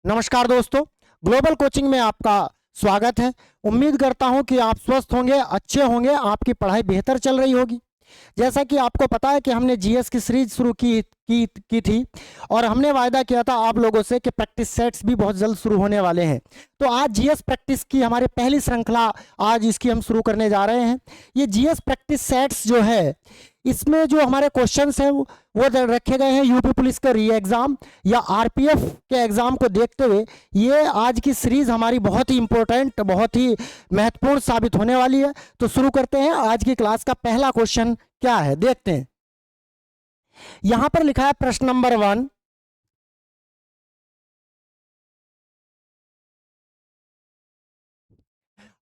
नमस्कार दोस्तों, global coaching में आपका स्वागत है। उम्मीद करता हूं कि आप स्वस्थ होंगे, अच्छे होंगे, आपकी पढ़ाई बेहतर चल रही होगी। जैसा कि आपको पता है कि हमने जीएस की सीरीज शुरू की थी और हमने वायदा किया था आप लोगों से कि प्रैक्टिस सेट्स भी बहुत जल्द शुरू होने वाले हैं। तो आज जीएस प्रैक्टिस की हमारी पहली श्रृंखला आज इसकी हम शुरू करने जा रहे हैं। ये जीएस प्रैक्टिस सेट्स जो है, इसमें जो हमारे क्वेश्चंस हैं वो रखे गए हैं यूपी पुलिस का री एग्जाम या आरपीएफ के एग्जाम को देखते हुए। ये आज की सीरीज हमारी बहुत ही इंपॉर्टेंट, बहुत ही महत्वपूर्ण साबित होने वाली है। तो शुरू करते हैं। आज की क्लास का पहला क्वेश्चन क्या है, देखते हैं। यहां पर लिखा है प्रश्न नंबर 1,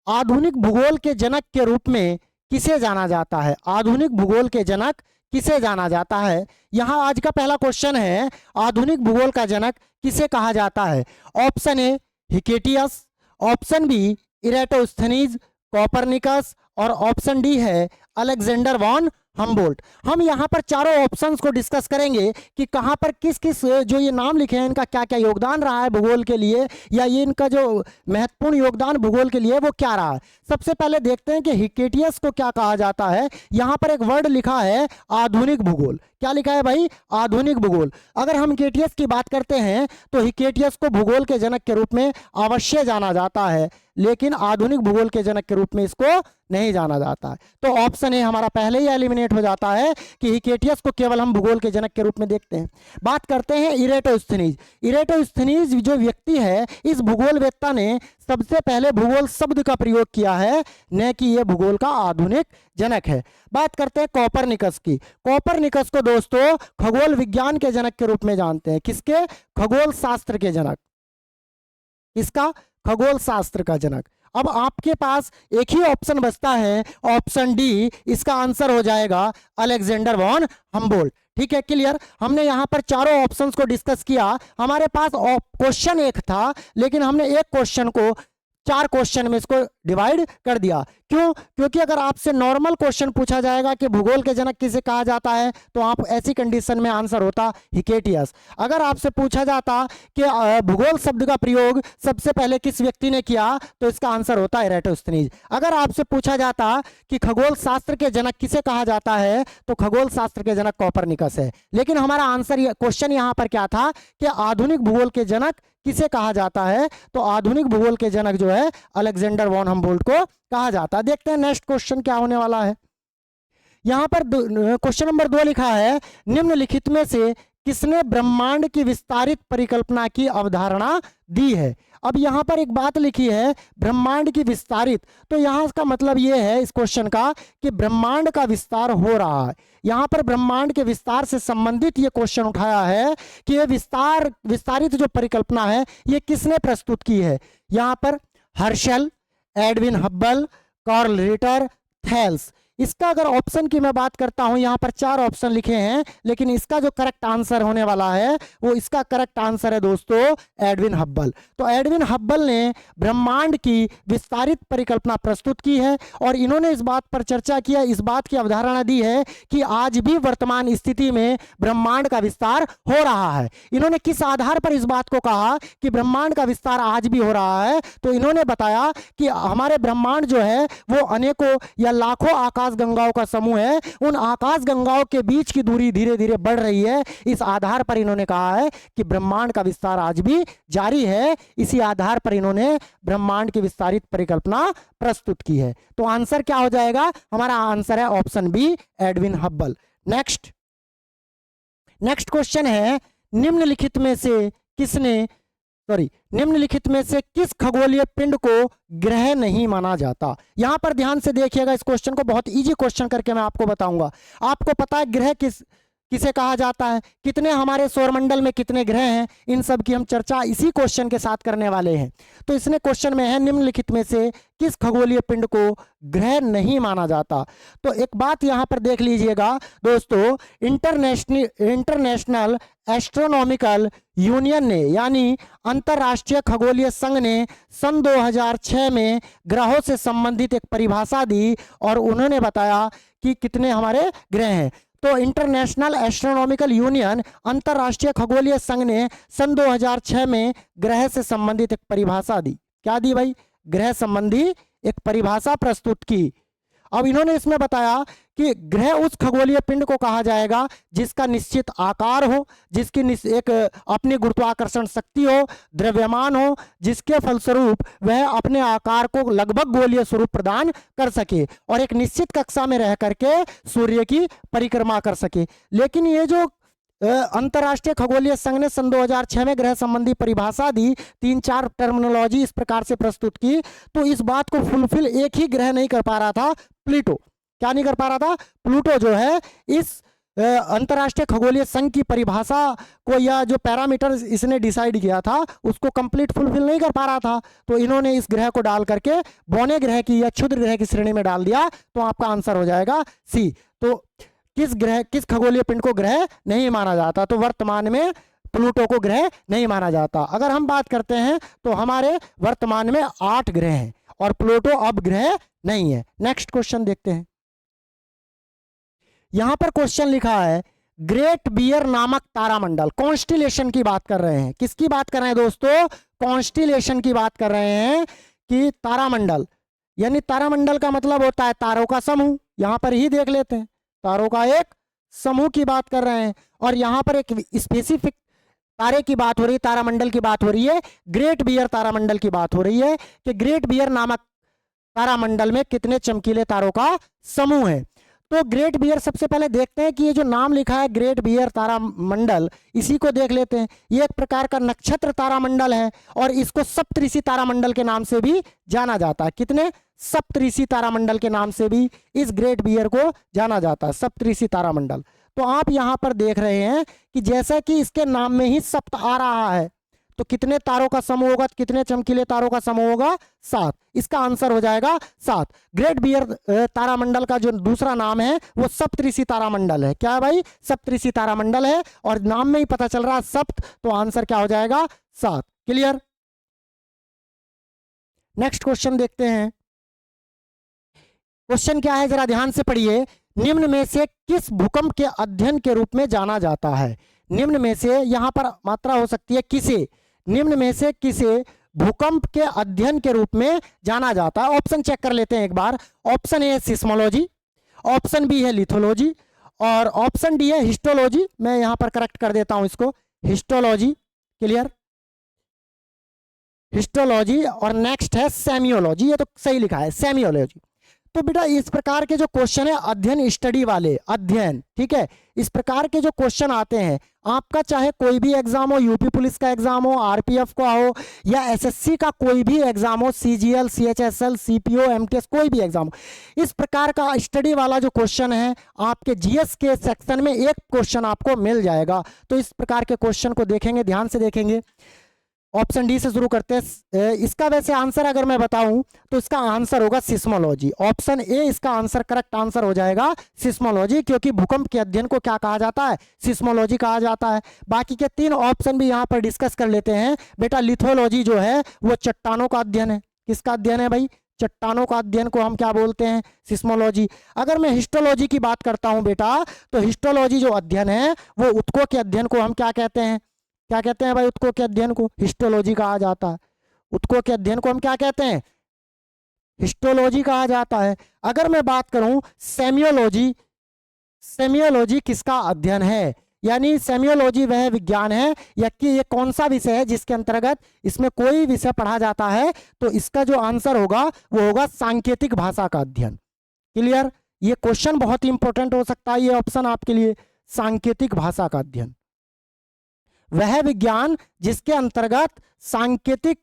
आधुनिक भूगोल के जनक के रूप में किसे जाना जाता है? आधुनिक भूगोल के जनक किसे जाना जाता है? यहां आज का पहला क्वेश्चन है, आधुनिक भूगोल का जनक किसे कहा जाता है? Option A Hecataeus, option B Eratosthenes, Copernicus और ऑप्शन डी है अलेक्जेंडर वॉन हमबोल्ट। हम यहाँ पर चारों ऑप्शंस को डिस्कस करेंगे कि कहाँ पर किस किस जो ये नाम लिखे हैं इनका क्या क्या योगदान रहा है भूगोल के लिए, या ये इनका जो महत्वपूर्ण योगदान भूगोल के लिए वो क्या रहा है। सबसे पहले देखते हैं कि हिकेटियस को क्या कहा जाता है। यहाँ पर एक वर्ड लिखा है आधुनिक भूगोल। क्या लिखा है भाई? आधुनिक भूगोल। अगर हम हिकेटियस की बात करते हैं तो हिकेटियस को भूगोल के जनक के रूप में अवश्य जाना जाता है, लेकिन आधुनिक भूगोल के जनक के रूप में इसको नहीं जाना जाता है। तो ऑप्शन ए हमारा पहले ही एलिमिनेट हो जाता है कि हिकेटियस को केवल हम भूगोल के जनक के रूप में देखते हैं। बात करते हैं इरेटोस्थनीज। इरेटोस्थनीज जो व्यक्ति है, इस भूगोलवेत्ता ने सबसे पहले भूगोल शब्द का प्रयोग किया है, न कि यह भूगोल का आधुनिक जनक है। बात करते हैं कॉपरनिकस की। कॉपरनिकस को दोस्तों खगोल विज्ञान के जनक के रूप में जानते हैं। किसके? खगोल शास्त्र के जनक। इसका खगोल शास्त्र का जनक। अब आपके पास एक ही ऑप्शन बचता है, ऑप्शन डी। इसका आंसर हो जाएगा अलेक्जेंडर वॉन हमबोल्ट। ठीक है, क्लियर। हमने यहाँ पर चारों ऑप्शंस को डिस्कस किया। हमारे पास क्वेश्चन एक था, लेकिन हमने एक क्वेश्चन को 4 क्वेश्चन में इसको डिवाइड कर दिया। क्यों? क्योंकि अगर आपसे नॉर्मल क्वेश्चन पूछा जाएगा कि भूगोल के जनक किसे कहा जाता है, तो आप ऐसी कंडीशन में आंसर होता हिकेटियस। अगर आपसे पूछा जाता कि भूगोल शब्द का प्रयोग सबसे पहले किस व्यक्ति ने किया, तो इसका आंसर होता इरेटोस्थनीज। अगर आपसे पूछा जाता कि खगोल शास्त्र के जनक किसे कहा जाता है, तो खगोल शास्त्र के जनक कॉपरनिकस है। लेकिन हमारा आंसर क्वेश्चन यहाँ पर क्या था कि आधुनिक भूगोल के जनक किसे कहा जाता है, तो आधुनिक भूगोल के जनक जो है अलेक्जेंडर वॉन हमबोल्ट को कहा जाता है। देखते हैं नेक्स्ट क्वेश्चन क्या होने वाला है। यहां पर क्वेश्चन नंबर 2 लिखा है, निम्नलिखित में से किसने ब्रह्मांड की विस्तारित परिकल्पना की अवधारणा दी है? अब यहां पर एक बात लिखी है ब्रह्मांड की विस्तारित, तो यहां का मतलब यह है इस क्वेश्चन का कि ब्रह्मांड का विस्तार हो रहा है। यहां पर ब्रह्मांड के विस्तार से संबंधित ये क्वेश्चन उठाया है कि ये विस्तारित जो परिकल्पना है ये किसने प्रस्तुत की है। यहां पर Herschel, Edwin Hubble, Carl Ritter, Thales. इसका अगर ऑप्शन की मैं बात करता हूं, यहां पर 4 ऑप्शन लिखे हैं, लेकिन इसका जो करेक्ट आंसर होने वाला है वो इसका करेक्ट आंसर है दोस्तों एडविन हब्बल। तो एडविन हब्बल ने ब्रह्मांड की विस्तारित परिकल्पना प्रस्तुत की है और इन्होंने इस बात पर चर्चा किया, इस बात की अवधारणा दी है कि आज भी वर्तमान स्थिति में ब्रह्मांड का विस्तार हो रहा है। इन्होंने किस आधार पर इस बात को कहा कि ब्रह्मांड का विस्तार आज भी हो रहा है? तो इन्होंने बताया कि हमारे ब्रह्मांड जो है वो अनेकों या लाखों आकाश गंगाओं का समूह है। उन आकाश गंगाओं के बीच की दूरी धीरे धीरे बढ़ रही है। इस आधार पर इन्होंने कहा है कि ब्रह्मांड का विस्तार आज भी जारी है। इसी आधार पर इन्होंने ब्रह्मांड की विस्तारित परिकल्पना प्रस्तुत की है। तो आंसर क्या हो जाएगा? हमारा आंसर है option B, Edwin Hubble. Next question है, निम्नलिखित में से किस खगोलीय पिंड को ग्रह नहीं माना जाता? यहां पर ध्यान से देखिएगा, इस क्वेश्चन को बहुत इजी क्वेश्चन करके मैं आपको बताऊंगा। आपको पता है ग्रह किसे कहा जाता है, कितने हमारे सौरमंडल में कितने ग्रह हैं, इन सब की हम चर्चा इसी क्वेश्चन के साथ करने वाले हैं। तो इसने क्वेश्चन में है, निम्नलिखित में से किस खगोलीय पिंड को ग्रह नहीं माना जाता? तो एक बात यहां पर देख लीजिएगा दोस्तों, इंटरनेशनल एस्ट्रोनॉमिकल यूनियन ने, यानी अंतरराष्ट्रीय खगोलीय संघ ने सन 2006 में ग्रहों से संबंधित एक परिभाषा दी और उन्होंने बताया कि कितने हमारे ग्रह हैं। तो इंटरनेशनल एस्ट्रोनॉमिकल यूनियन, अंतरराष्ट्रीय खगोलीय संघ ने सन 2006 में ग्रह से संबंधित एक परिभाषा दी। क्या दी भाई? ग्रह संबंधी एक परिभाषा प्रस्तुत की। अब इन्होंने इसमें बताया कि ग्रह उस खगोलीय पिंड को कहा जाएगा जिसका निश्चित आकार हो, जिसकी एक अपनी गुरुत्वाकर्षण शक्ति हो, द्रव्यमान हो, जिसके फलस्वरूप वह अपने आकार को लगभग गोलीय स्वरूप प्रदान कर सके और एक निश्चित कक्षा में रह करके सूर्य की परिक्रमा कर सके। लेकिन ये जो अंतरराष्ट्रीय खगोलीय संघ ने सन 2006 में ग्रह संबंधी परिभाषा दी, 3-4 टर्मिनोलॉजी इस प्रकार से प्रस्तुत की, तो इस बात को फुलफिल एक ही ग्रह नहीं कर पा रहा था, प्लूटो। क्या नहीं कर पा रहा था? प्लूटो जो है इस अंतरराष्ट्रीय खगोलीय संघ की परिभाषा को या जो पैरामीटर इसने डिसाइड किया था उसको कंप्लीट फुलफिल नहीं कर पा रहा था। तो इन्होंने इस ग्रह को डाल करके बौने ग्रह की या क्षुद्र ग्रह की श्रेणी में डाल दिया, तो आपका आंसर हो जाएगा सी। तो किस खगोलीय पिंड को ग्रह नहीं माना जाता? तो वर्तमान में प्लूटो को ग्रह नहीं माना जाता। अगर हम बात करते हैं तो हमारे वर्तमान में 8 ग्रह हैं और प्लूटो अब ग्रह नहीं है। नेक्स्ट क्वेश्चन देखते हैं। यहां पर क्वेश्चन लिखा है ग्रेट बियर नामक तारामंडल, कॉन्स्टिलेशन की बात कर रहे हैं। किसकी बात कर रहे हैं दोस्तों? कॉन्स्टिलेशन की बात कर रहे हैं कि तारामंडल, यानी तारामंडल का मतलब होता है तारों का समूह। यहां पर ही देख लेते हैं, तारों का एक समूह की बात कर रहे हैं और यहां पर एक स्पेसिफिक तारे की बात हो रही है, तारामंडल की बात हो रही है, ग्रेट बियर तारामंडल की बात हो रही है कि ग्रेट बियर नामक तारामंडल में कितने चमकीले तारों का समूह है। तो ग्रेट बियर सबसे पहले देखते हैं कि ये जो नाम लिखा है ग्रेट बियर तारामंडल, इसी को देख लेते हैं। ये एक प्रकार का नक्षत्र तारामंडल है और इसको सप्तऋषि तारामंडल के नाम से भी जाना जाता है। कितने? सप्तऋषि तारामंडल के नाम से भी इस ग्रेट बियर को जाना जाता है, सप्तऋषि तारामंडल। तो आप यहां पर देख रहे हैं कि जैसा कि इसके नाम में ही सप्त आ रहा है, तो कितने तारों का समूह होगा, कितने चमकीले तारों का समूह होगा? 7। इसका आंसर हो जाएगा 7। ग्रेट बियर तारामंडल का जो दूसरा नाम है वो सप्तऋषि तारामंडल है। क्या है भाई? सप्तऋषि तारामंडल है और नाम में ही पता चल रहा है सप्त, तो आंसर क्या हो जाएगा? 7। क्लियर? नेक्स्ट क्वेश्चन देखते हैं। क्वेश्चन क्या है जरा ध्यान से पढ़िए। निम्न में से किस भूकंप के अध्ययन के रूप में जाना जाता है? निम्न में से, यहां पर मात्रा हो सकती है किसे, निम्न में से किसे भूकंप के अध्ययन के रूप में जाना जाता है? ऑप्शन चेक कर लेते हैं एक बार। ऑप्शन ए है सिस्मोलॉजी, ऑप्शन बी है लिथोलॉजी और ऑप्शन डी है हिस्टोलॉजी। मैं यहां पर करेक्ट कर देता हूं इसको, हिस्टोलॉजी। क्लियर? हिस्टोलॉजी और नेक्स्ट है सेमियोलॉजी। ये तो सही लिखा है, सेमियोलॉजी। तो बेटा इस प्रकार के जो क्वेश्चन है अध्ययन, स्टडी वाले अध्ययन, ठीक है, इस प्रकार के जो क्वेश्चन आते हैं आपका, चाहे कोई भी एग्जाम हो, यूपी पुलिस का एग्जाम हो, आरपीएफ का हो या एसएससी का कोई भी एग्जाम हो, सीजीएल, सीएचएसएल, सीपीओ, एमटीएस, कोई भी एग्जाम हो, इस प्रकार का स्टडी वाला जो क्वेश्चन है आपके जीएस के सेक्शन में एक क्वेश्चन आपको मिल जाएगा। तो इस प्रकार के क्वेश्चन को देखेंगे, ध्यान से देखेंगे। ऑप्शन डी से शुरू करते हैं। इसका वैसे आंसर अगर मैं बताऊं तो इसका आंसर होगा सिस्मोलॉजी। ऑप्शन ए इसका आंसर, करेक्ट आंसर हो जाएगा सिस्मोलॉजी, क्योंकि भूकंप के अध्ययन को क्या कहा जाता है? सिस्मोलॉजी कहा जाता है। बाकी के 3 ऑप्शन भी यहां पर डिस्कस कर लेते हैं। बेटा लिथोलॉजी जो है वो चट्टानों का अध्ययन है। किसका अध्ययन है भाई? चट्टानों का अध्ययन को हम क्या बोलते हैं? सिस्मोलॉजी। अगर मैं हिस्टोलॉजी की बात करता हूं बेटा, तो हिस्टोलॉजी जो अध्ययन है वो उत्कों के अध्ययन को हम क्या कहते हैं? क्या कहते हैं भाई? उत्कों के अध्ययन को हिस्टोलॉजी कहा जाता है। उत्कों के अध्ययन को हम क्या कहते हैं? हिस्टोलॉजी कहा जाता है। अगर मैं बात करूं सेमियोलॉजी, सेमियोलॉजी किसका अध्ययन है? यानी सेमियोलॉजी वह विज्ञान है या कि ये कौन सा विषय है जिसके अंतर्गत इसमें कोई विषय पढ़ा जाता है, तो इसका जो आंसर होगा वो होगा सांकेतिक भाषा का अध्ययन। क्लियर? ये क्वेश्चन बहुत ही इंपॉर्टेंट हो सकता है, ये ऑप्शन आपके लिए, सांकेतिक भाषा का अध्ययन। वह विज्ञान जिसके अंतर्गत सांकेतिक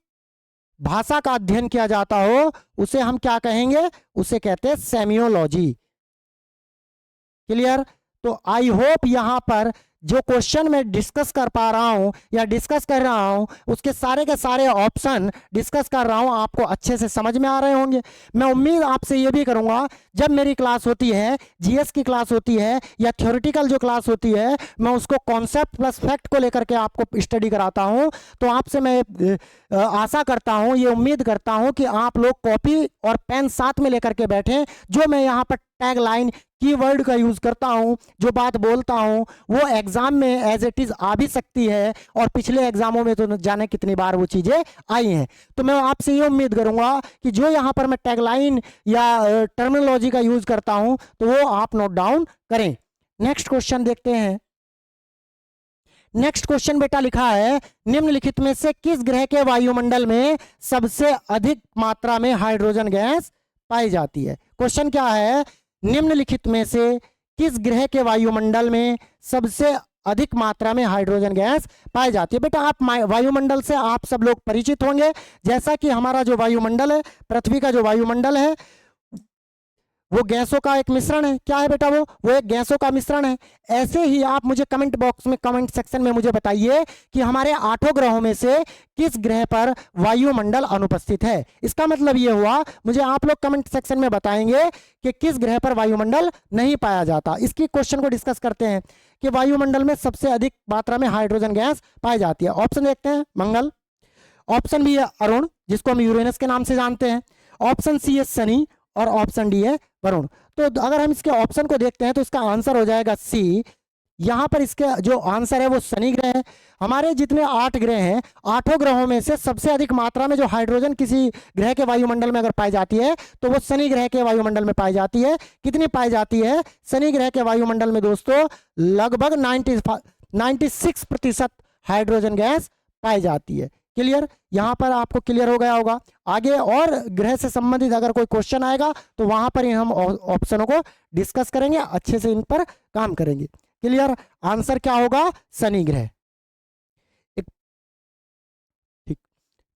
भाषा का अध्ययन किया जाता हो उसे हम क्या कहेंगे? उसे कहते हैं सेमियोलॉजी। क्लियर? तो आई होप यहां पर जो क्वेश्चन मैं डिस्कस कर पा रहा हूं या डिस्कस कर रहा हूं उसके सारे के सारे ऑप्शन डिस्कस कर रहा हूं आपको अच्छे से समझ में आ रहे होंगे। मैं उम्मीद आपसे ये भी करूंगा जब मेरी क्लास होती है, जीएस की क्लास होती है या थ्योरेटिकल जो क्लास होती है, मैं उसको कॉन्सेप्ट प्लस फैक्ट को लेकर के आपको स्टडी कराता हूं, तो आपसे मैं आशा करता हूं, ये उम्मीद करता हूं कि आप लोग कॉपी और पेन साथ में लेकर के बैठें। जो मैं यहाँ पर टैगलाइन, कीवर्ड का यूज करता हूं, जो बात बोलता हूं वो एग्जाम में एज इट इज आ भी सकती है, और पिछले एग्जामों में तो जाने कितनी बार वो चीजें आई हैं। तो मैं आपसे ये उम्मीद करूंगा कि जो यहाँ पर मैं टैगलाइन या टर्मिनोलॉजी का यूज करता हूं तो वो आप नोट डाउन करें। नेक्स्ट क्वेश्चन देखते हैं। नेक्स्ट क्वेश्चन बेटा लिखा है, निम्नलिखित में से किस ग्रह के वायुमंडल में सबसे अधिक मात्रा में हाइड्रोजन गैस पाई जाती है। क्वेश्चन क्या है, निम्नलिखित में से किस ग्रह के वायुमंडल में सबसे अधिक मात्रा में हाइड्रोजन गैस पाई जाती है। बेटा आप वायुमंडल से आप सब लोग परिचित होंगे, जैसा कि हमारा जो वायुमंडल है, पृथ्वी का जो वायुमंडल है वो गैसों का एक मिश्रण है। क्या है बेटा, वो एक गैसों का मिश्रण है। ऐसे ही आप मुझे कमेंट बॉक्स में, कमेंट सेक्शन में मुझे बताइए कि हमारे 8 ग्रहों में से किस ग्रह पर वायुमंडल अनुपस्थित है। इसका मतलब ये हुआ, मुझे आप लोग कमेंट सेक्शन में बताएंगे कि किस ग्रह पर वायुमंडल नहीं पाया जाता। इसकी क्वेश्चन को डिस्कस करते हैं कि वायुमंडल में सबसे अधिक मात्रा में हाइड्रोजन गैस पाई जाती है। ऑप्शन देखते हैं, मंगल। ऑप्शन बी है अरुण, जिसको हम यूरेनस के नाम से जानते हैं। ऑप्शन सी है शनि, और ऑप्शन डी है वरुण। तो अगर हम इसके ऑप्शन को देखते हैं तो इसका आंसर हो जाएगा सी। यहां पर इसका जो आंसर है वो शनि ग्रह है। हमारे जितने 8 ग्रह हैं, 8 ग्रहों में से सबसे अधिक मात्रा में जो हाइड्रोजन किसी ग्रह के वायुमंडल में अगर पाई जाती है तो वो शनि ग्रह के वायुमंडल में पाई जाती है। कितनी पाई जाती है शनि ग्रह के वायुमंडल में दोस्तों? लगभग 96% हाइड्रोजन गैस पाई जाती है। क्लियर, यहां पर आपको क्लियर हो गया होगा। आगे और ग्रह से संबंधित अगर कोई क्वेश्चन आएगा तो वहां पर ही हम ऑप्शनों को डिस्कस करेंगे, अच्छे से इन पर काम करेंगे। क्लियर, आंसर क्या होगा? शनि ग्रह। ठीक,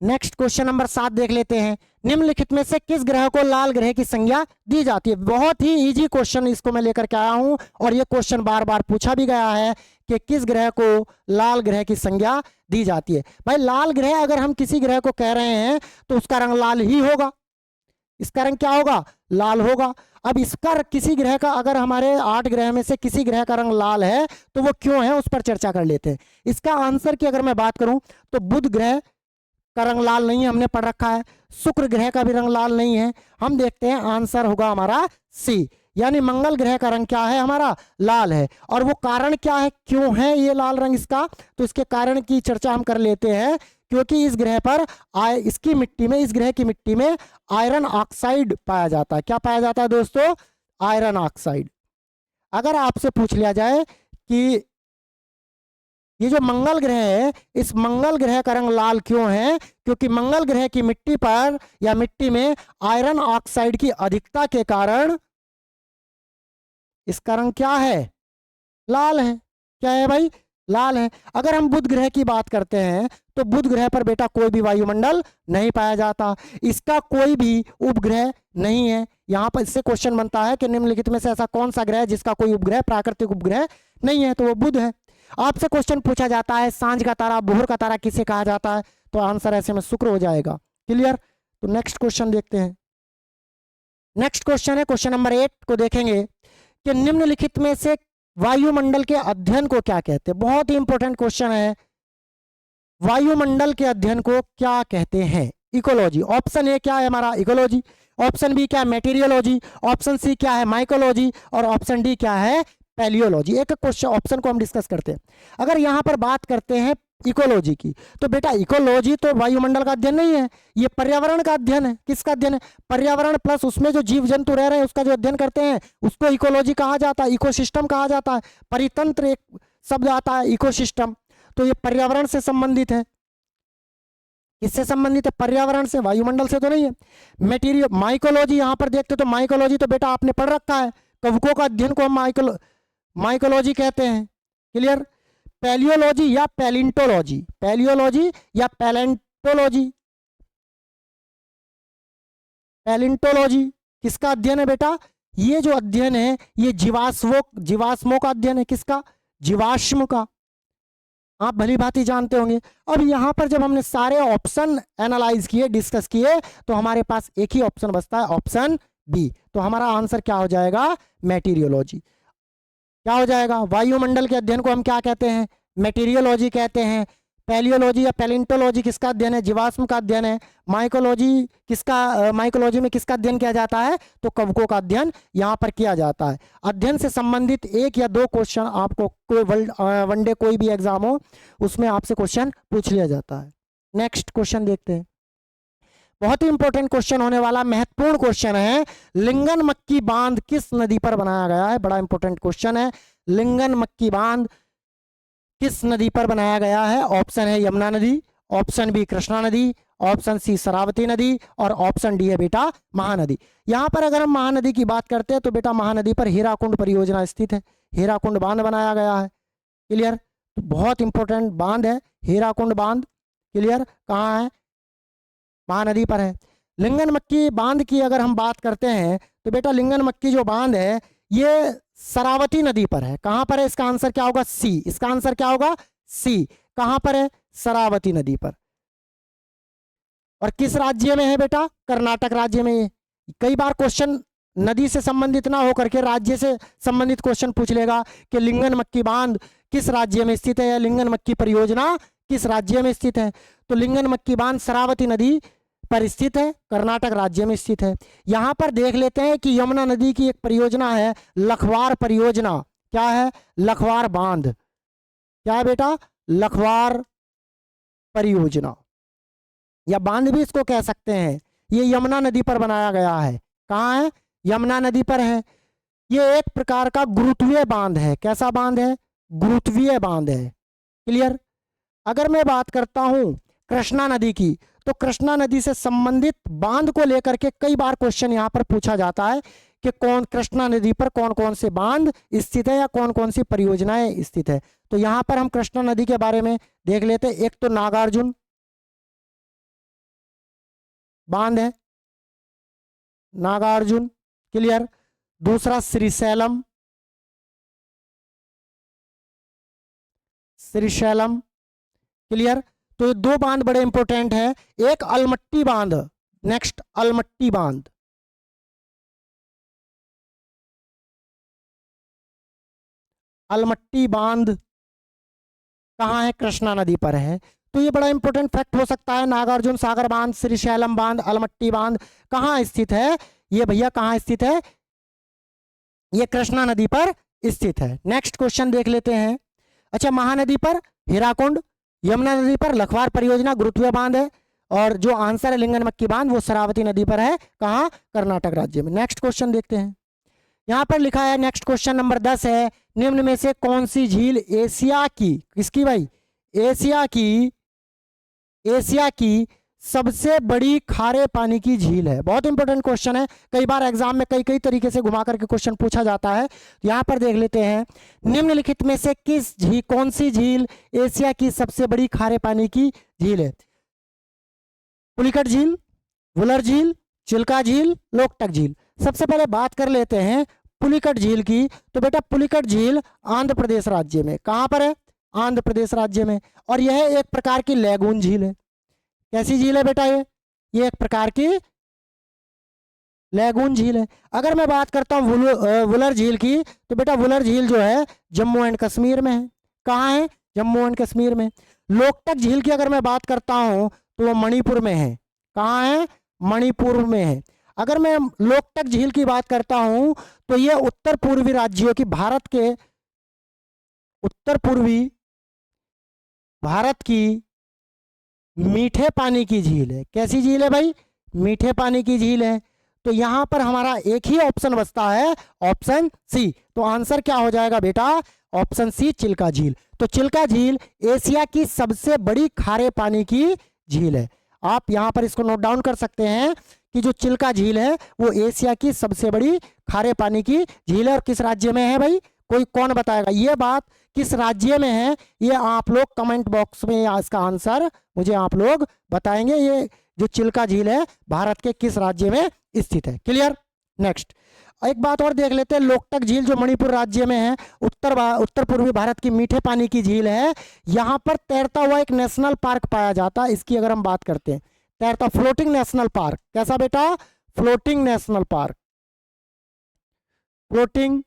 नेक्स्ट क्वेश्चन नंबर 7 देख लेते हैं। निम्नलिखित में से किस ग्रह को लाल ग्रह की संज्ञा दी जाती है? बहुत ही इजी क्वेश्चन इसको मैं लेकर के आया हूं, और ये क्वेश्चन बार बार पूछा भी गया है कि किस ग्रह को लाल ग्रह की संज्ञा दी जाती है। भाई लाल ग्रह अगर हम किसी ग्रह को कह रहे हैं तो उसका रंग लाल ही होगा। इसका रंग क्या होगा? लाल होगा। अब इसका किसी ग्रह का, अगर हमारे 8 ग्रह में से किसी ग्रह का रंग लाल है तो वो क्यों है, उस पर चर्चा कर लेते हैं। इसका आंसर की अगर मैं बात करूं तो बुध ग्रह का रंग लाल नहीं है, हमने पढ़ रखा है। शुक्र ग्रह का भी रंग लाल नहीं है। हम देखते हैं आंसर होगा हमारा सी, यानी मंगल ग्रह का रंग क्या है? हमारा लाल है। और वो कारण क्या है, क्यों है ये लाल रंग इसका? तो इसके कारण की चर्चा हम कर लेते हैं। क्योंकि इस ग्रह पर इसकी मिट्टी में, इस ग्रह की मिट्टी में आयरन ऑक्साइड पाया जाता है। क्या पाया जाता है दोस्तों? Iron oxide. अगर आपसे पूछ लिया जाए कि ये जो मंगल ग्रह है, इस मंगल ग्रह का रंग लाल क्यों है? क्योंकि मंगल ग्रह की मिट्टी पर या मिट्टी में आयरन ऑक्साइड की अधिकता के कारण इसका रंग क्या है? लाल है। क्या है भाई? लाल है। अगर हम बुध ग्रह की बात करते हैं तो बुध ग्रह पर बेटा कोई भी वायुमंडल नहीं पाया जाता, इसका कोई भी उपग्रह नहीं है। यहां पर इससे क्वेश्चन बनता है कि निम्नलिखित में से ऐसा कौन सा ग्रह है जिसका कोई उपग्रह, प्राकृतिक उपग्रह नहीं है? तो वो बुध है। आपसे क्वेश्चन पूछा जाता है सांझ का तारा, भोर का तारा किसे कहा जाता है? तो आंसर ऐसे में शुक्र हो जाएगा। क्लियर, तो नेक्स्ट क्वेश्चन देखते हैं। नेक्स्ट क्वेश्चन है क्वेश्चन नंबर 8 को देखेंगे कि निम्नलिखित में से वायुमंडल के अध्ययन को क्या कहते हैं? बहुत ही इंपॉर्टेंट क्वेश्चन है। वायुमंडल के अध्ययन को क्या कहते हैं? इकोलॉजी। ऑप्शन ए क्या है हमारा? इकोलॉजी। ऑप्शन बी क्या है? मेटीरियोलॉजी। ऑप्शन सी क्या है? माइकोलॉजी। और ऑप्शन डी क्या है? पैलियोलॉजी। एक क्वेश्चन ऑप्शन को हम डिस्कस करते हैं। अगर यहां पर बात करते हैं इकोलॉजी की, तो बेटा इकोलॉजी तो वायुमंडल का अध्ययन नहीं है, ये पर्यावरण का अध्ययन है। किसका अध्ययन है? पर्यावरण प्लस उसमें जो जीव जंतु रह रहे हैं उसका जो अध्ययन करते हैं उसको इकोलॉजी कहा जाता है, इकोसिस्टम कहा जाता है। परितंत्र एक शब्द आता है, इकोसिस्टम, तो ये पर्यावरण से संबंधित है। किससे संबंधित है? पर्यावरण से, वायुमंडल से तो नहीं है। मेटीरियल माइकोलॉजी यहां पर देखते तो माइकोलॉजी तो बेटा आपने पढ़ रखा है, कवकों का अध्ययन को हम माइकोलॉजी कहते हैं। क्लियर, पैलियोलॉजी या पैलिंटोलॉजी, पैलियोलॉजी या पैलेंटोलॉजी। पैलिंटोलॉजी किसका अध्ययन है बेटा? ये जो अध्ययन है ये जीवाश्मों का अध्ययन है। किसका? जीवाश्म का। आप भली भांति जानते होंगे। अब यहां पर जब हमने सारे ऑप्शन एनालाइज किए, डिस्कस किए, तो हमारे पास एक ही ऑप्शन बचता है, ऑप्शन बी। तो हमारा आंसर क्या हो जाएगा? मेटीरियोलॉजी। क्या हो जाएगा? वायुमंडल के अध्ययन को हम क्या कहते हैं? मेटीरियोलॉजी कहते हैं। पैलियोलॉजी या पैलिंटोलॉजी किसका अध्ययन है? जीवाश्म का अध्ययन है। माइकोलॉजी में किसका अध्ययन किया जाता है? तो कवकों का अध्ययन यहाँ पर किया जाता है। अध्ययन से संबंधित एक या दो क्वेश्चन आपको कोई वनडे कोई भी एग्जाम हो उसमें आपसे क्वेश्चन पूछ लिया जाता है। नेक्स्ट क्वेश्चन देखते हैं, बहुत ही इंपॉर्टेंट क्वेश्चन होने वाला, महत्वपूर्ण क्वेश्चन है। लिंगन मक्की बांध किस नदी पर बनाया गया है? बड़ा इंपॉर्टेंट क्वेश्चन है। लिंगन मक्की बांध किस नदी पर बनाया गया है? ऑप्शन है यमुना नदी, ऑप्शन बी कृष्णा नदी, ऑप्शन सी शरावती नदी और ऑप्शन डी है बेटा महानदी। यहां पर अगर हम महानदी की बात करते हैं तो बेटा महानदी पर हीराकुंड परियोजना स्थित है, हीराकुंड बांध बनाया गया है। क्लियर? तो बहुत इंपॉर्टेंट बांध है हीराकुंड बांध। क्लियर? कहाँ है? महानदी पर है। लिंगन मक्की बांध की अगर हम बात करते हैं तो बेटा लिंगन मक्की जो बांध है ये शरावती नदी पर है। कहां पर है? इसका आंसर क्या होगा? सी। इसका आंसर क्या होगा? सी। कहां पर है? शरावती नदी पर। और किस राज्य में है बेटा? कर्नाटक राज्य में। ये कई बार क्वेश्चन नदी से संबंधित ना होकर के राज्य से संबंधित क्वेश्चन पूछ लेगा कि लिंगन मक्की बांध किस राज्य में स्थित है या लिंगन मक्की परियोजना किस राज्य में स्थित है। तो लिंगन मक्की बांध शरावती नदी पर स्थित है, कर्नाटक राज्य में स्थित है। यहां पर देख लेते हैं कि यमुना नदी की एक परियोजना है लखवार परियोजना। क्या है? लखवार बांध। क्या है बेटा? लखवार परियोजना या बांध भी इसको कह सकते हैं। ये यमुना नदी पर बनाया गया है। कहाँ है? यमुना नदी पर है। ये एक प्रकार का गुरुत्वीय बांध है। कैसा बांध है? गुरुत्वीय बांध है। क्लियर? अगर मैं बात करता हूं कृष्णा नदी की तो कृष्णा नदी से संबंधित बांध को लेकर के कई बार क्वेश्चन यहां पर पूछा जाता है कि कौन कृष्णा नदी पर कौन कौन से बांध स्थित है या कौन कौन सी परियोजनाएं स्थित है। तो यहां पर हम कृष्णा नदी के बारे में देख लेते हैं। एक तो नागार्जुन बांध है, नागार्जुन। क्लियर? दूसरा श्रीशैलम, श्रीशैलम। क्लियर? तो ये दो बांध बड़े इंपॉर्टेंट है। एक अलमट्टी बांध, नेक्स्ट अलमट्टी बांध। अलमट्टी बांध कहाँ है? कृष्णा नदी पर है। तो ये बड़ा इंपॉर्टेंट फैक्ट हो सकता है। नागार्जुन सागर बांध, श्रीशैलम बांध, अलमट्टी बांध कहाँ स्थित है? ये भैया कहाँ स्थित है? ये कृष्णा नदी पर स्थित है। नेक्स्ट क्वेश्चन देख लेते हैं। अच्छा, महानदी पर हीराकुंड, यमुना नदी पर लखवार परियोजना गुरुत्वीय बांध है और जो आंसर है लिंगन मक्की बांध वो शरावती नदी पर है। कहाँ? कर्नाटक राज्य में। नेक्स्ट क्वेश्चन देखते हैं। यहां पर लिखा है नेक्स्ट क्वेश्चन नंबर 10 है, निम्न में से कौन सी झील एशिया की, किसकी भाई? एशिया की सबसे बड़ी खारे पानी की झील है। बहुत इंपॉर्टेंट क्वेश्चन है। कई बार एग्जाम में कई कई तरीके से घुमा करके क्वेश्चन पूछा जाता है। तो यहां पर देख लेते हैं, निम्नलिखित में से कौन सी झील एशिया की सबसे बड़ी खारे पानी की झील है? पुलिकट झील, वुलर झील, चिल्का झील, लोकटक झील। सबसे पहले बात कर लेते हैं पुलिकट झील की। तो बेटा पुलिकट झील आंध्र प्रदेश राज्य में। कहां पर है? आंध्र प्रदेश राज्य में। और यह एक प्रकार की लैगून झील है। कैसी झील है बेटा? ये एक प्रकार की लैगून झील है। अगर मैं बात करता हूँ वुलर झील की तो बेटा वुलर झील जो है जम्मू एंड कश्मीर में है। कहाँ है? जम्मू एंड कश्मीर में। लोकटक झील की अगर मैं बात करता हूँ तो वो मणिपुर में है। कहाँ है? मणिपुर में है। अगर मैं लोकटक झील की बात करता हूं तो ये उत्तर पूर्वी राज्यों की, भारत के उत्तर पूर्वी भारत की मीठे पानी की झील है। कैसी झील है भाई? मीठे पानी की झील है। तो यहां पर हमारा एक ही ऑप्शन बचता है, ऑप्शन सी। तो आंसर क्या हो जाएगा बेटा? ऑप्शन सी, चिल्का झील। तो चिल्का झील एशिया की सबसे बड़ी खारे पानी की झील है। आप यहां पर इसको नोट डाउन कर सकते हैं कि जो चिल्का झील है वो एशिया की सबसे बड़ी खारे पानी की झील है। और किस राज्य में है भाई? कोई कौन बताएगा ये बात किस राज्य में है? ये आप लोग कमेंट बॉक्स में इसका आंसर मुझे आप लोग बताएंगे। ये जो चिल्का झील है भारत के किस राज्य में स्थित है। क्लियर? नेक्स्ट एक बात और देख लेते हैं। लोकटक झील जो मणिपुर राज्य में है, उत्तर पूर्वी भारत की मीठे पानी की झील है। यहाँ पर तैरता हुआ एक नेशनल पार्क पाया जाता है। इसकी अगर हम बात करते हैं, तैरता फ्लोटिंग नेशनल पार्क। कैसा बेटा? Floating national park. Floating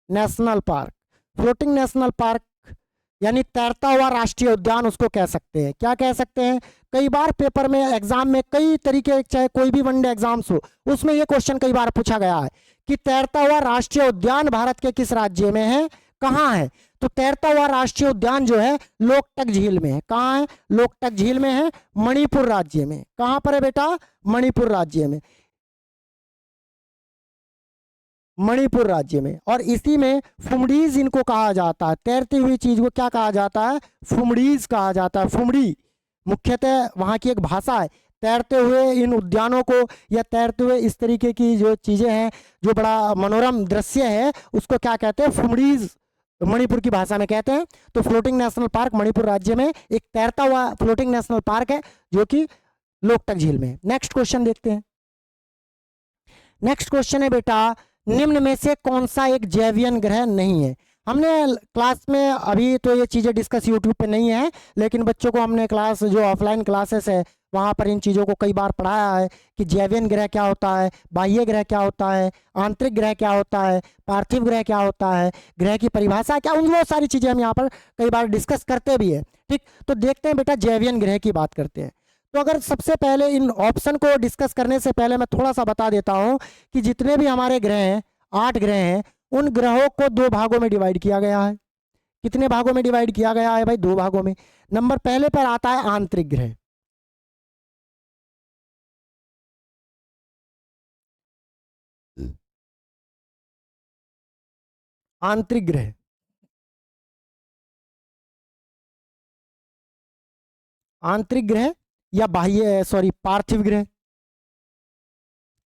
national park. Floating national park यानी तैरता हुआ राष्ट्रीय उद्यान उसको कह सकते हैं। क्या कह सकते हैं? कई बार पेपर में, एग्जाम में कई तरीके, चाहे कोई भी वनडे एग्जाम्स हो, उसमें ये क्वेश्चन कई बार पूछा गया है कि तैरता हुआ राष्ट्रीय उद्यान भारत के किस राज्य में है, कहाँ है? तो तैरता हुआ राष्ट्रीय उद्यान जो है लोकटक झील में है। कहाँ है? लोकटक झील में है, मणिपुर राज्य में। कहाँ पर है बेटा? मणिपुर राज्य में, मणिपुर राज्य में। और इसी में फुमडीज इनको कहा जाता है। तैरती हुई चीज को क्या कहा जाता है? फुमडीज कहा जाता है। फुमडी मुख्यतः वहाँ की एक भाषा है। तैरते हुए इन उद्यानों को, या तैरते हुए इस तरीके की जो चीजें हैं, जो बड़ा मनोरम दृश्य है, उसको क्या कहते हैं? फुमडीज मणिपुर की भाषा में कहते हैं। तो फ्लोटिंग नेशनल पार्क मणिपुर राज्य में एक तैरता हुआ फ्लोटिंग नेशनल पार्क है, जो कि लोकटक झील में है। नेक्स्ट क्वेश्चन देखते हैं। नेक्स्ट क्वेश्चन है बेटा, निम्न में से कौन सा एक जैवियन ग्रह नहीं है? हमने क्लास में, अभी तो ये चीज़ें डिस्कस यूट्यूब पे नहीं है, लेकिन बच्चों को हमने क्लास, जो ऑफलाइन क्लासेस है, वहाँ पर इन चीज़ों को कई बार पढ़ाया है कि जैवियन ग्रह क्या होता है, बाह्य ग्रह क्या होता है, आंतरिक ग्रह क्या होता है, पार्थिव ग्रह क्या होता है, ग्रह की परिभाषा क्या, उन बहुत सारी चीज़ें हम यहाँ पर कई बार डिस्कस करते भी है। ठीक, तो देखते हैं बेटा, जैवियन ग्रह की बात करते हैं। तो अगर सबसे पहले इन ऑप्शन को डिस्कस करने से पहले मैं थोड़ा सा बता देता हूं कि जितने भी हमारे ग्रह हैं, 8 ग्रह हैं, उन ग्रहों को 2 भागों में डिवाइड किया गया है। कितने भागों में डिवाइड किया गया है भाई? 2 भागों में। नंबर पहले पर आता है आंतरिक ग्रह। आंतरिक ग्रह, आंतरिक ग्रह या बाह्य, सॉरी, पार्थिव ग्रह।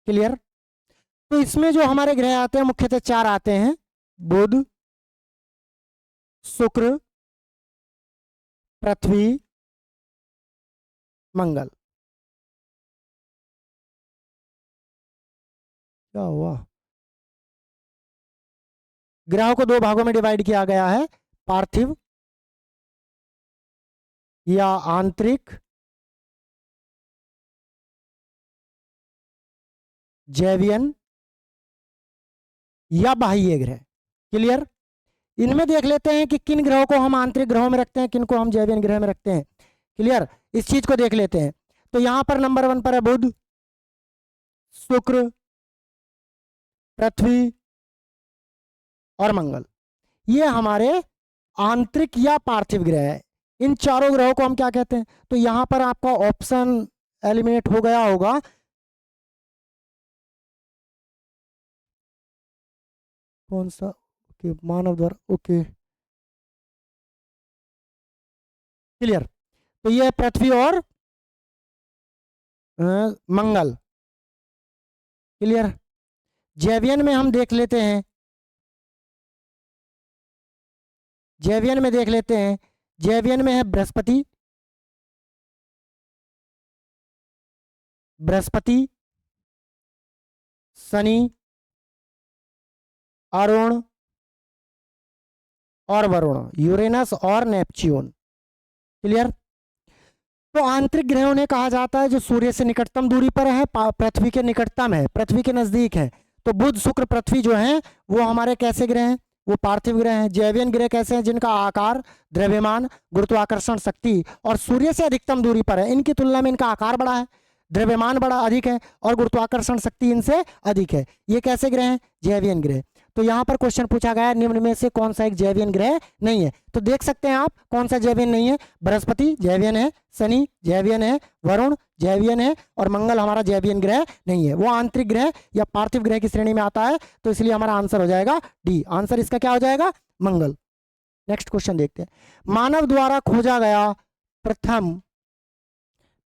क्लियर? तो इसमें जो हमारे ग्रह आते हैं, मुख्यतः 4 आते हैं: बुध, शुक्र, पृथ्वी, मंगल। क्या हुआ? ग्रहों को 2 भागों में डिवाइड किया गया है: पार्थिव या आंतरिक, जैवियन या बाह्य ग्रह। क्लियर? इनमें देख लेते हैं कि किन ग्रहों को हम आंतरिक ग्रहों में रखते हैं, किन को हम जैवियन ग्रह में रखते हैं। क्लियर? इस चीज को देख लेते हैं। तो यहां पर नंबर 1 पर है बुध, शुक्र, पृथ्वी और मंगल। ये हमारे आंतरिक या पार्थिव ग्रह है। इन चारों ग्रहों को हम क्या कहते हैं? तो यहां पर आपका ऑप्शन एलिमिनेट हो गया होगा। कौन सा? ओके, मानव द्वारा, ओके, क्लियर। तो ये पृथ्वी और मंगल। क्लियर? जैवियन में हम देख लेते हैं, जैवियन में देख लेते हैं। जैवियन में है बृहस्पति, बृहस्पति, शनि, अरुण और वरुण, यूरेनस और नेपच्यून। क्लियर? तो आंतरिक ग्रह उन्हें कहा जाता है जो सूर्य से निकटतम दूरी पर है, पृथ्वी के निकटतम है, पृथ्वी के नजदीक है। तो बुध, शुक्र, पृथ्वी जो हैं वो हमारे कैसे ग्रह हैं? वो पार्थिव ग्रह हैं। जैवियन ग्रह कैसे हैं? जिनका आकार, द्रव्यमान, गुरुत्वाकर्षण शक्ति और सूर्य से अधिकतम दूरी पर है। इनकी तुलना में इनका आकार बड़ा है, द्रव्यमान बड़ा अधिक है और गुरुत्वाकर्षण शक्ति इनसे अधिक है। ये कैसे ग्रह हैं? जैवियन ग्रह। तो यहाँ पर क्वेश्चन पूछा गया है, निम्न में से कौन सा एक जैवियन ग्रह नहीं है? तो देख सकते हैं आप कौन सा जैवियन नहीं है। बृहस्पति जैवियन है, शनि जैवियन है, वरुण जैवियन है और मंगल हमारा जैवियन ग्रह नहीं है। वो आंतरिक ग्रह या पार्थिव ग्रह की श्रेणी में आता है। तो इसलिए हमारा आंसर हो जाएगा डी। आंसर इसका क्या हो जाएगा? मंगल। नेक्स्ट क्वेश्चन देखते हैं। मानव द्वारा खोजा गया प्रथम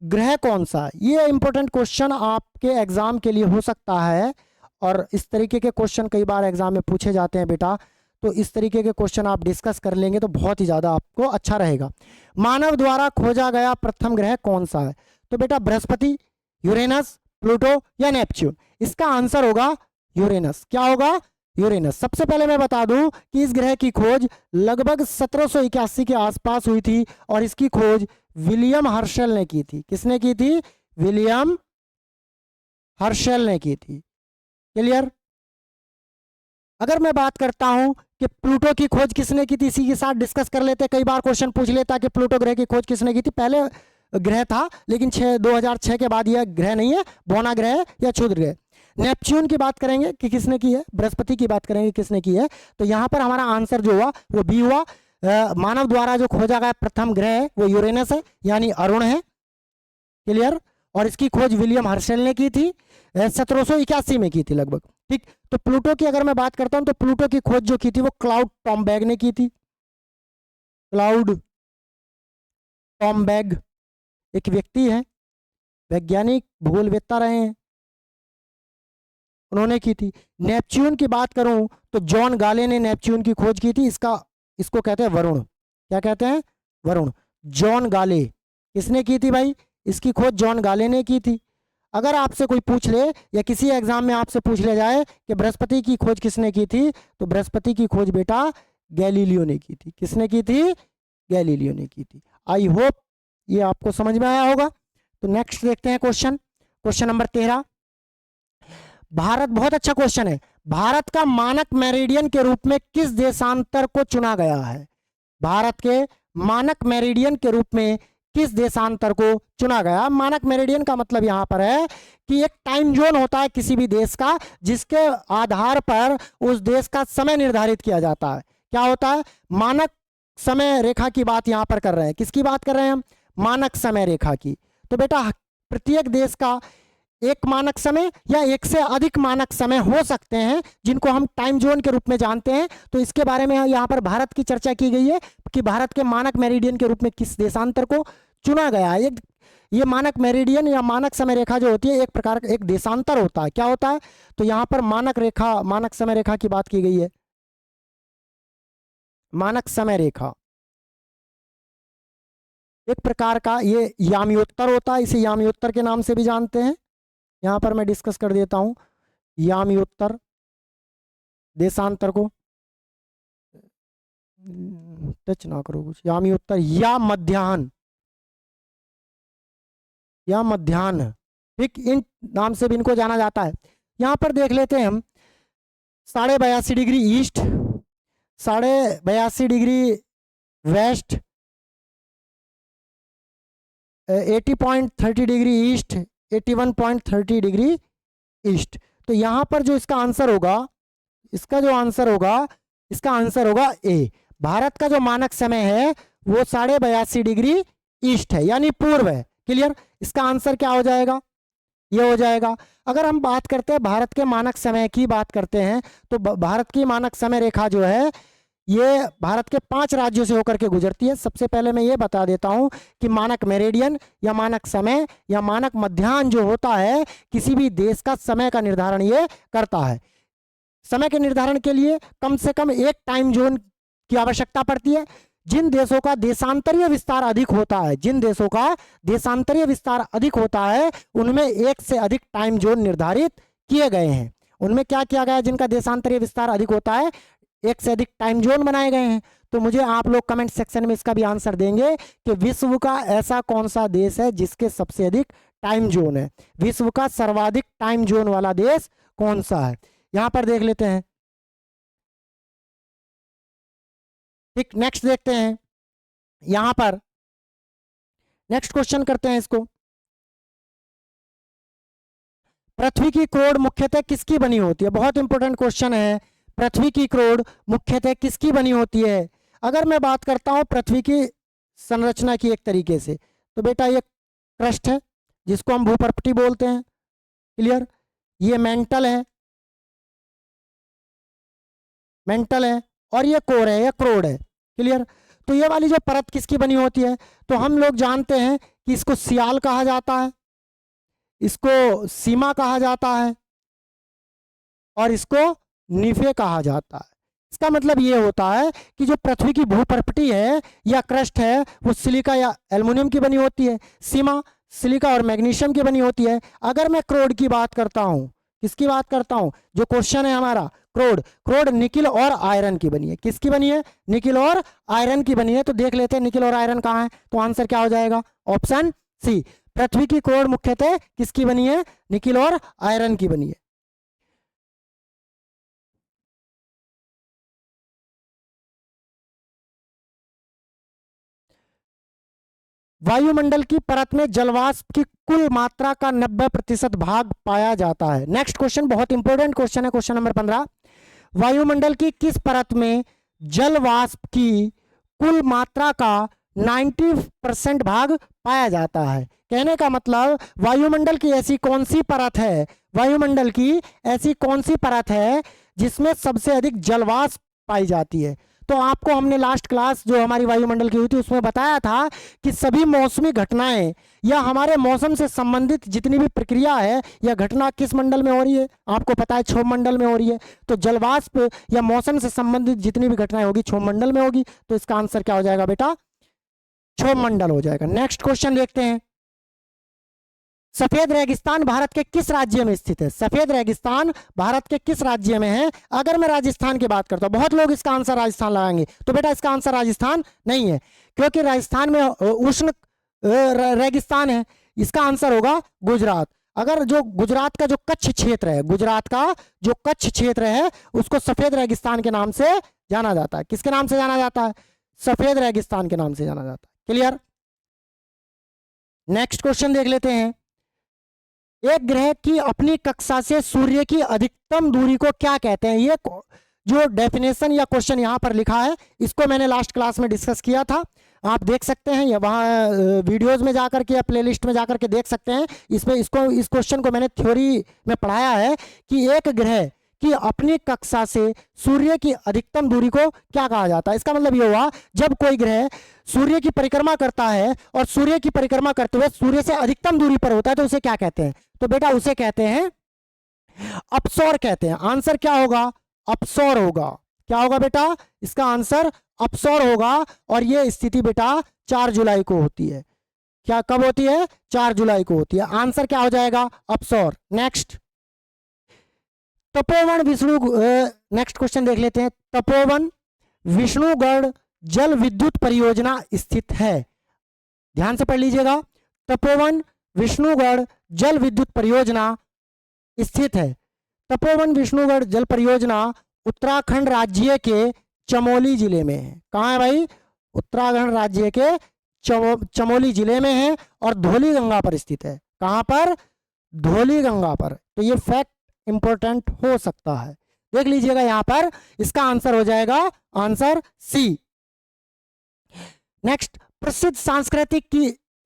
ग्रह कौन सा? ये इंपॉर्टेंट क्वेश्चन आपके एग्जाम के लिए हो सकता है और इस तरीके के क्वेश्चन कई बार एग्जाम में पूछे जाते हैं बेटा। तो इस तरीके के क्वेश्चन आप डिस्कस कर लेंगे तो बहुत ही ज़्यादा आपको अच्छा रहेगा। मानव द्वारा खोजा गया प्रथम ग्रह कौन सा है? तो बेटा बृहस्पति, यूरेनस, प्लूटो या नेपच्यून। इसका आंसर होगा यूरेनस। क्या होगा? यूरेनस। सबसे पहले मैं बता दूं कि इस ग्रह की खोज लगभग 1781 के आसपास हुई थी और इसकी खोज विलियम हर्शल ने की थी। किसने की थी? विलियम हर्शल ने की थी। क्लियर? अगर मैं बात करता हूं कि प्लूटो की खोज किसने की थी, इसी के साथ डिस्कस कर लेते। कई बार क्वेश्चन पूछ लेता कि प्लूटो ग्रह की खोज किसने की थी। पहले ग्रह था, लेकिन 2006 के बाद यह ग्रह नहीं है, बौना ग्रह है या क्षुद्र ग्रह। नेपच्यून की बात करेंगे कि किसने की है, बृहस्पति की बात करेंगे किसने की है। तो यहाँ पर हमारा आंसर जो हुआ वो बी हुआ। मानव द्वारा जो खोजा गया प्रथम ग्रह है वो यूरेनस है, यानी अरुण है। क्लियर। और इसकी खोज विलियम हर्शेल ने की थी 1781 में की थी लगभग। ठीक। तो प्लूटो की अगर मैं बात करता हूं तो प्लूटो की खोज जो की थी वो क्लाउड टॉम्बैग ने की थी। क्लाउड टॉम्बैग एक व्यक्ति है, वैज्ञानिक भूगोलवेत्ता रहे हैं, उन्होंने की थी। नेपच्यून की बात करूं तो जॉन गाले ने नेपच्यून की खोज की थी। इसको कहते हैं वरुण। क्या कहते हैं? वरुण। जॉन गाले किसने की थी भाई? इसकी खोज जॉन गाले ने की थी। अगर आपसे कोई पूछ ले या किसी एग्जाम में आपसे पूछ लिया जाए कि बृहस्पति की खोज किसने की थी, तो बृहस्पति की खोज बेटा गैलीलियो ने की थी। किसने की थी? गैलीलियो ने की थी। आई होप ये आपको समझ में आया होगा। तो नेक्स्ट देखते हैं क्वेश्चन नंबर 13। भारत, बहुत अच्छा क्वेश्चन है। भारत का मानक मेरिडियन के रूप में किस देशांतर को चुना गया है? भारत के मानक मेरिडियन के रूप में किस देशांतर को चुना गया? मानक मेरिडियन का मतलब यहां पर है कि एक टाइम जोन होता है किसी भी देश का, जिसके आधार पर उस देश का समय निर्धारित किया जाता है। क्या होता है? मानक समय रेखा की बात यहां पर कर रहे हैं। किसकी बात कर रहे हैं हम? मानक समय रेखा की। तो बेटा प्रत्येक देश का एक मानक समय या एक से अधिक मानक समय हो सकते हैं जिनको हम टाइम जोन के रूप में जानते हैं। तो इसके बारे में यहाँ पर भारत की चर्चा की गई है कि भारत के मानक मेरिडियन के रूप में किस देशांतर को चुना गया है। ये मानक मेरिडियन या मानक समय रेखा जो होती है एक प्रकार का एक देशांतर होता है। क्या होता है? तो यहाँ पर मानक समय रेखा की बात की गई है। मानक समय रेखा एक प्रकार का ये यामियोत्तर होता है, इसे यामियोत्तर के नाम से भी जानते हैं। यहां पर मैं डिस्कस कर देता हूं यामियोत्तर देशांतर को। टच ना करो कुछ। यामियोत्तर या मध्याह्न, ठीक, इन नाम से भी इनको जाना जाता है। यहां पर देख लेते हैं हम 82.5 degree east, 82.5 degree west, 80.30 degree east, 81.30 degree east. तो यहां पर जो इसका आंसर होगा, इसका आंसर होगा ए। भारत का जो मानक समय है वो 82.5 डिग्री ईस्ट है, यानी पूर्व है। क्लियर। इसका आंसर क्या हो जाएगा? ये हो जाएगा। अगर हम बात करते हैं भारत के मानक समय की बात करते हैं तो भारत की मानक समय रेखा जो है ये भारत के 5 राज्यों से होकर के गुजरती है। सबसे पहले मैं ये बता देता हूं कि मानक मेरिडियन या मानक समय या मानक मध्याह्न जो होता है किसी भी देश का समय का निर्धारण ये करता है। समय के निर्धारण के लिए कम से कम एक टाइम जोन की आवश्यकता पड़ती है। जिन देशों का देशांतरीय विस्तार अधिक होता है उनमें एक से अधिक टाइम जोन निर्धारित किए गए हैं। उनमें क्या किया गया है? जिनका देशांतरीय विस्तार अधिक होता है एक से अधिक टाइम जोन बनाए गए हैं। तो मुझे आप लोग कमेंट सेक्शन में इसका भी आंसर देंगे कि विश्व का ऐसा कौन सा देश है जिसके सबसे अधिक टाइम जोन है। विश्व का सर्वाधिक टाइम जोन वाला देश कौन सा है? यहां पर देख लेते हैं। ठीक, नेक्स्ट देखते हैं। यहां पर नेक्स्ट क्वेश्चन करते हैं इसको। पृथ्वी की करोड़ मुख्यतः किसकी बनी होती है? बहुत इंपॉर्टेंट क्वेश्चन है। पृथ्वी की करोड़ मुख्यतः किसकी बनी होती है? अगर मैं बात करता हूं पृथ्वी की संरचना की एक तरीके से, तो बेटा ये क्रस्ट है जिसको हम भूपर्पटी बोलते हैं। क्लियर। ये मेंटल है और ये कोर है, ये क्रोड है। क्लियर। तो ये वाली जो परत किसकी बनी होती है? तो हम लोग जानते हैं कि इसको सियाल कहा जाता है, इसको सीमा कहा जाता है और इसको निफे कहा जाता है। इसका मतलब ये होता है कि जो पृथ्वी की भूपर्पटी है या क्रस्ट है वो सिलिका या एल्युमिनियम की बनी होती है, सीमा सिलिका और मैग्नीशियम की बनी होती है। अगर मैं क्रोड की बात करता हूं, किसकी बात करता हूं? जो क्वेश्चन है हमारा क्रोड निकिल और आयरन की बनी है। किसकी बनी है? निकिल और आयरन की बनी है। तो देख लेते हैं निकिल और आयरन कहाँ है। तो आंसर क्या हो जाएगा? Option C. पृथ्वी की क्रोड मुख्यतः किसकी बनी है? निकिल और आयरन की बनी है। वायुमंडल की परत में जलवाष्प की कुल मात्रा का 90% भाग पाया जाता है। नेक्स्ट क्वेश्चन बहुत इंपॉर्टेंट क्वेश्चन है, क्वेश्चन नंबर 15। वायुमंडल की किस परत में जलवाष्प की कुल मात्रा का 90% भाग पाया जाता है? कहने का मतलब वायुमंडल की ऐसी कौन सी परत है, वायुमंडल की ऐसी कौन सी परत है जिसमें सबसे अधिक जलवाष्प पाई जाती है? तो आपको हमने लास्ट क्लास जो हमारी वायुमंडल की हुई थी उसमें बताया था कि सभी मौसमी घटनाएं या हमारे मौसम से संबंधित जितनी भी प्रक्रिया है या घटना किस मंडल में हो रही है? आपको पता है क्षोभ मंडल में हो रही है। तो जलवाष्प या मौसम से संबंधित जितनी भी घटनाएं होगी क्षोभ मंडल में होगी। तो इसका आंसर क्या हो जाएगा बेटा? क्षोभ मंडल हो जाएगा। नेक्स्ट क्वेश्चन देखते हैं। सफेद रेगिस्तान भारत के किस राज्य में स्थित है? सफेद रेगिस्तान भारत के किस राज्य में है? अगर मैं राजस्थान की बात करता हूं, बहुत लोग इसका आंसर राजस्थान लगाएंगे, तो बेटा इसका आंसर राजस्थान नहीं है, क्योंकि राजस्थान में उष्ण रेगिस्तान है। इसका आंसर होगा गुजरात। अगर जो गुजरात का जो कच्छ क्षेत्र है, गुजरात का जो कच्छ क्षेत्र है उसको सफेद रेगिस्तान के नाम से जाना जाता है। किसके नाम से जाना जाता है? सफेद रेगिस्तान के नाम से जाना जाता है। क्लियर? नेक्स्ट क्वेश्चन देख लेते हैं। एक ग्रह की अपनी कक्षा से सूर्य की अधिकतम दूरी को क्या कहते हैं? ये जो डेफिनेशन या क्वेश्चन यहाँ पर लिखा है इसको मैंने लास्ट क्लास में डिस्कस किया था। आप देख सकते हैं या वहाँ वीडियोस में जाकर के या प्लेलिस्ट में जाकर के देख सकते हैं। इसमें इस क्वेश्चन को मैंने थ्योरी में पढ़ाया है कि एक ग्रह कि अपनी कक्षा से सूर्य की अधिकतम दूरी को क्या कहा जाता है। इसका मतलब ये हुआ जब कोई ग्रह सूर्य की परिक्रमा करता है और सूर्य की परिक्रमा करते हुए सूर्य से अधिकतम दूरी पर होता है तो उसे क्या कहते हैं? तो बेटा उसे कहते हैं अपसौर कहते हैं। आंसर क्या होगा? अपसौर होगा। क्या होगा बेटा? इसका आंसर अपसौर होगा। और यह स्थिति बेटा 4 जुलाई को होती है। क्या कब होती है? 4 जुलाई को होती है। आंसर क्या हो जाएगा? अपसौर। Next, Tapovan Vishnu next question देख लेते हैं। तपोवन विष्णुगढ़ जल विद्युत परियोजना स्थित है। ध्यान से पढ़ लीजिएगा। तपोवन विष्णुगढ़ जल विद्युत परियोजना स्थित है। तपोवन विष्णुगढ़ जल परियोजना उत्तराखंड राज्य के चमोली जिले में है। कहाँ है भाई? उत्तराखंड राज्य के चमोली जिले में है और धौली गंगा पर स्थित है। कहाँ पर? धौली गंगा पर। तो ये फैक्ट इंपॉर्टेंट हो सकता है, देख लीजिएगा यहां पर। इसका आंसर हो जाएगा आंसर सी। नेक्स्ट, प्रसिद्ध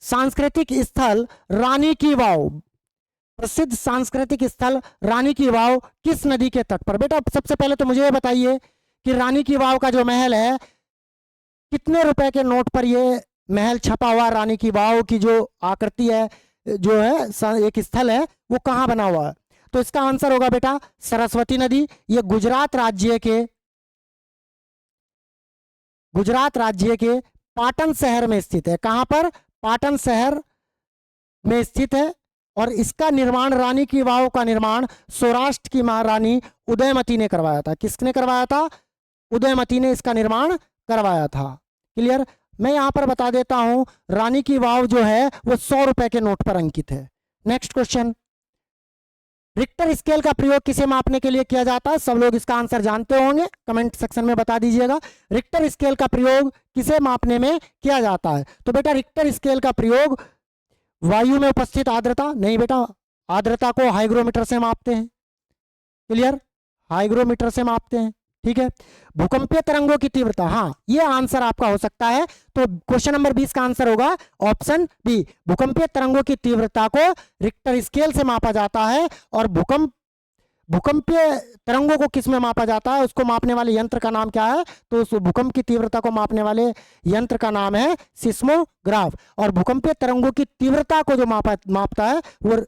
सांस्कृतिक स्थल रानी की वाव। प्रसिद्ध सांस्कृतिक स्थल रानी की वाव किस नदी के तट पर? बेटा सबसे पहले तो मुझे ये बताइए कि रानी की वाव का जो महल है कितने रुपए के नोट पर ये महल छपा हुआ? रानी की वाव की जो आकृति है, जो है एक स्थल है, वो कहां बना हुआ है? तो इसका आंसर होगा बेटा सरस्वती नदी। ये गुजरात राज्य के पाटन शहर में स्थित है। कहां पर? पाटन शहर में स्थित है। और इसका निर्माण, रानी की वाव का निर्माण सौराष्ट्र की महारानी उदयमती ने करवाया था। किसने करवाया था? उदयमती ने इसका निर्माण करवाया था। क्लियर? मैं यहां पर बता देता हूं, रानी की वाव जो है वो 100 रुपए के नोट पर अंकित है। नेक्स्ट क्वेश्चन, रिक्टर स्केल का प्रयोग किसे मापने के लिए किया जाता है? सब लोग इसका आंसर जानते होंगे, कमेंट सेक्शन में बता दीजिएगा। रिक्टर स्केल का प्रयोग किसे मापने में किया जाता है? तो बेटा रिक्टर स्केल का प्रयोग वायु में उपस्थित आर्द्रता, नहीं बेटा, आर्द्रता को हाइग्रोमीटर से मापते हैं। क्लियर? हाइग्रोमीटर से मापते हैं। ठीक है। भूकंपीय तरंगों की तीव्रता, हाँ ये आंसर आपका हो सकता है। तो क्वेश्चन नंबर 20 का आंसर होगा ऑप्शन बी। भूकंपीय तरंगों की तीव्रता को रिक्टर स्केल से मापा जाता है। और भूकंपीय तरंगों को किस में मापा जाता है? उसको मापने वाले यंत्र का नाम क्या है? तो उस भूकंप की तीव्रता को मापने वाले यंत्र का नाम है सिस्मोग्राफ। और भूकंपीय तरंगों की तीव्रता को जो मापता है वो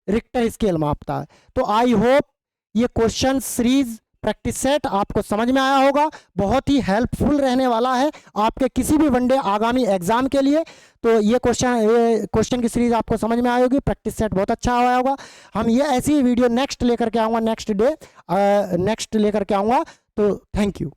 रिक्टर स्केल मापता है। तो आई होप ये क्वेश्चन सीरीज प्रैक्टिस सेट आपको समझ में आया होगा। बहुत ही हेल्पफुल रहने वाला है आपके किसी भी वनडे आगामी एग्जाम के लिए। तो ये क्वेश्चन की सीरीज आपको समझ में आई होगी। प्रैक्टिस सेट बहुत अच्छा आया होगा। हम ये ऐसी वीडियो नेक्स्ट लेकर के आऊँगा, नेक्स्ट लेकर के आऊँगा। तो थैंक यू।